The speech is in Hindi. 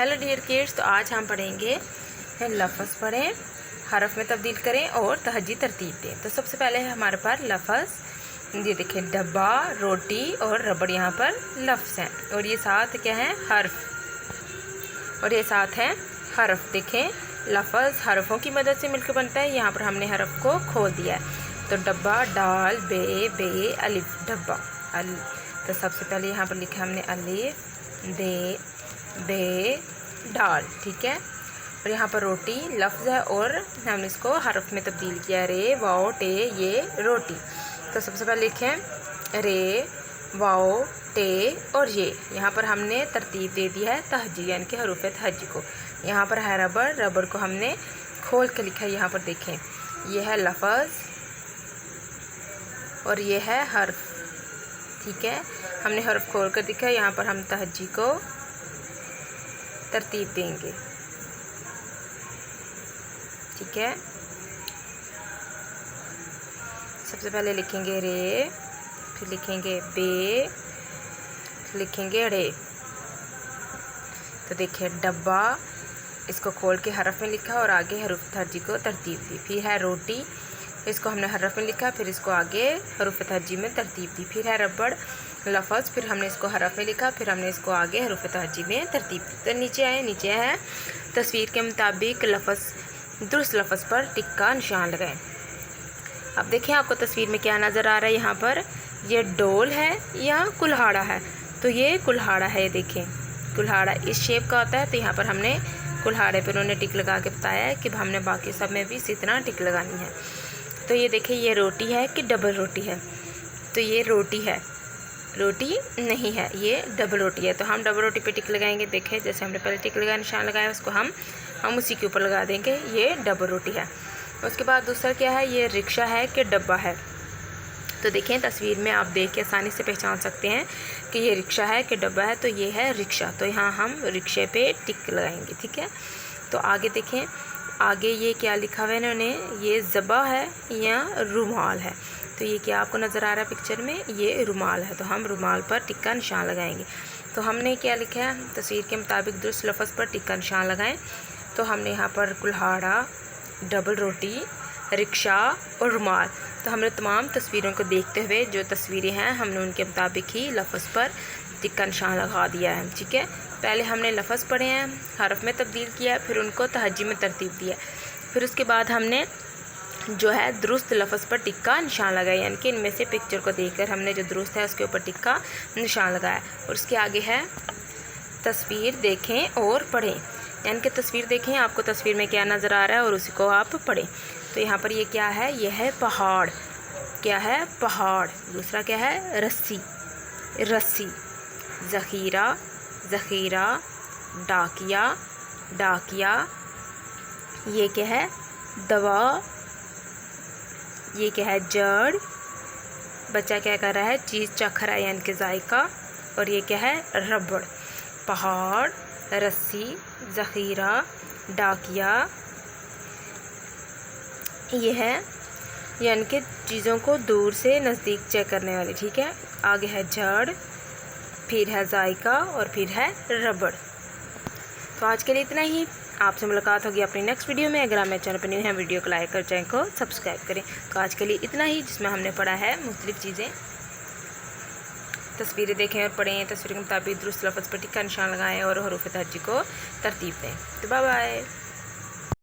हेलो डियर किड्स, तो आज हम पढ़ेंगे लफ्ज़ पढ़ें, हरफ में तब्दील करें और तहजी तरतीब दें। तो सबसे पहले है हमारे पास लफ्ज़। ये देखिए डब्बा, रोटी और रबड़ यहाँ पर लफ्ज़ हैं और ये साथ क्या है हर्फ, और ये साथ हैं हरफ। देखें लफ्ज़ हरफों की मदद से मिलकर बनता है। यहाँ पर हमने हरफ को खोल दिया है। तो डब्बा, डाल, बे, अलिफ, डब्बा अल। तो सबसे पहले यहाँ पर लिखा हमने अलिफ, बे, डाल, ठीक है। और यहाँ पर रोटी लफ्ज़ है और हमने इसको हरफ में तब्दील किया, रे, वाओ, टे, ये रोटी। तो सबसे पहले लिखें रे, वाओ, टे और ये। यहाँ पर हमने तरतीब दे दी है तहजी यानी कि हरूफ तहजी को। यहाँ पर है रबड़, रबड़ को हमने खोल के लिखा है। यहाँ पर देखें ये है लफ्ज़ और ये है हर्फ, ठीक है। हमने हर्फ खोल कर दिखा है। यहाँ पर हम तहजी को तरतीब देंगे, ठीक है। सबसे पहले लिखेंगे रे, फिर लिखेंगे बे, फिर लिखेंगे रे। तो देखिए डब्बा, इसको खोल के हरफ में लिखा और आगे हरूफ तहजी को तरतीब दी। फिर है रोटी, इसको हमने हरफ में लिखा, फिर इसको आगे हरूफ तहजी में तरतीब दी। फिर है रबड़ लफ्ज़, फिर हमने इसको हरफ में लिखा, फिर हमने इसको आगे हरूफ तहजी में तरतीब दी। तो नीचे है तस्वीर के मुताबिक लफ्ज़, दुरुस्त लफ्ज़ पर टिक का निशान लगाएं। अब देखें आपको तस्वीर में क्या नज़र आ रहा है। यहाँ पर ये डोल है या कुल्हाड़ा है। तो ये कुल्हाड़ा है, देखें कुल्हाड़ा इस शेप का होता है। तो यहाँ पर हमने कुल्हाड़े पर उन्होंने टिक लगा के बताया है कि हमने बाकी सब में भी इसी तरह टिक लगानी है। तो ये देखिए ये रोटी है कि डबल रोटी है। तो ये रोटी है, रोटी नहीं है, ये डबल रोटी है। तो हम डबल रोटी पे टिक लगाएंगे। देखें जैसे हमने पहले टिक लगा निशान लगाया उसको हम उसी के ऊपर लगा देंगे, ये डबल रोटी है। उसके बाद दूसरा क्या है, ये रिक्शा है कि डब्बा है। तो देखें तस्वीर में आप देख के आसानी से पहचान सकते हैं कि ये रिक्शा है कि डब्बा है। तो ये है रिक्शा, तो यहाँ हम रिक्शे पे टिक लगाएंगे, ठीक है। तो आगे देखें, आगे ये क्या लिखा हुआ है इन्होंने, ये ज़बा है या रुमाल है। तो ये क्या आपको नज़र आ रहा है पिक्चर में, ये रुमाल है। तो हम रुमाल पर टिक का निशान लगाएंगे। तो हमने क्या लिखा है, तस्वीर के मुताबिक दुरुस्त लफ्ज़ पर टिक का निशान लगाएं। तो हमने यहाँ पर कुल्हाड़ा, डबल रोटी, रिक्शा और रुमाल। तो हमने तमाम तस्वीरों को देखते हुए जो तस्वीरें हैं हमने उनके मुताबिक ही लफ्ज़ पर टिक का निशान लगा दिया है, ठीक है। पहले हमने लफ्ज़ पढ़े हैं, हरफ में तब्दील किया, फिर उनको तहजी में तरतीब दिया, फिर उसके बाद हमने जो है दुरुस्त लफ्ज़ पर टिक का निशान लगाया, यानी कि इनमें से पिक्चर को देखकर हमने जो दुरुस्त है उसके ऊपर टिक का निशान लगाया। और उसके आगे है तस्वीर देखें और पढ़ें, यानी कि तस्वीर देखें आपको तस्वीर में क्या नज़र आ रहा है और उसी को आप पढ़ें। तो यहाँ पर ये क्या है, यह है पहाड़, क्या है पहाड़। दूसरा क्या है, रस्सी, रस्सी, ज़ख़ीरा, ज़ख़ीरा, डाकिया, डाकिया। ये क्या है, दवा, ये क्या है, जड़, बच्चा क्या कर रहा है, चीज़ चख रहा है यानी कि जायका। और ये क्या है, रबड़। पहाड़, रस्सी, ज़ख़ीरा, डाकिया, ये है यानी कि चीज़ों को दूर से नज़दीक चेक करने वाली, ठीक है। आगे है जड़, फिर है जायका और फिर है रबड़। तो आज के लिए इतना ही। आपसे मुलाकात होगी अपनी नेक्स्ट वीडियो में। अगर आप मेरे चैनल पर न्यू हैं, वीडियो को लाइक कर, चैनल को सब्सक्राइब करें। तो आज के लिए इतना ही, जिसमें हमने पढ़ा है मुख्तलिफ़ चीज़ें। तस्वीरें देखें और पढ़ें, तस्वीर के मुताबिक दुरुस्त लफ्ज़ पर टिक का निशान लगाएं और हरूफ तहजी को तरतीब दें। तो बाय बाय।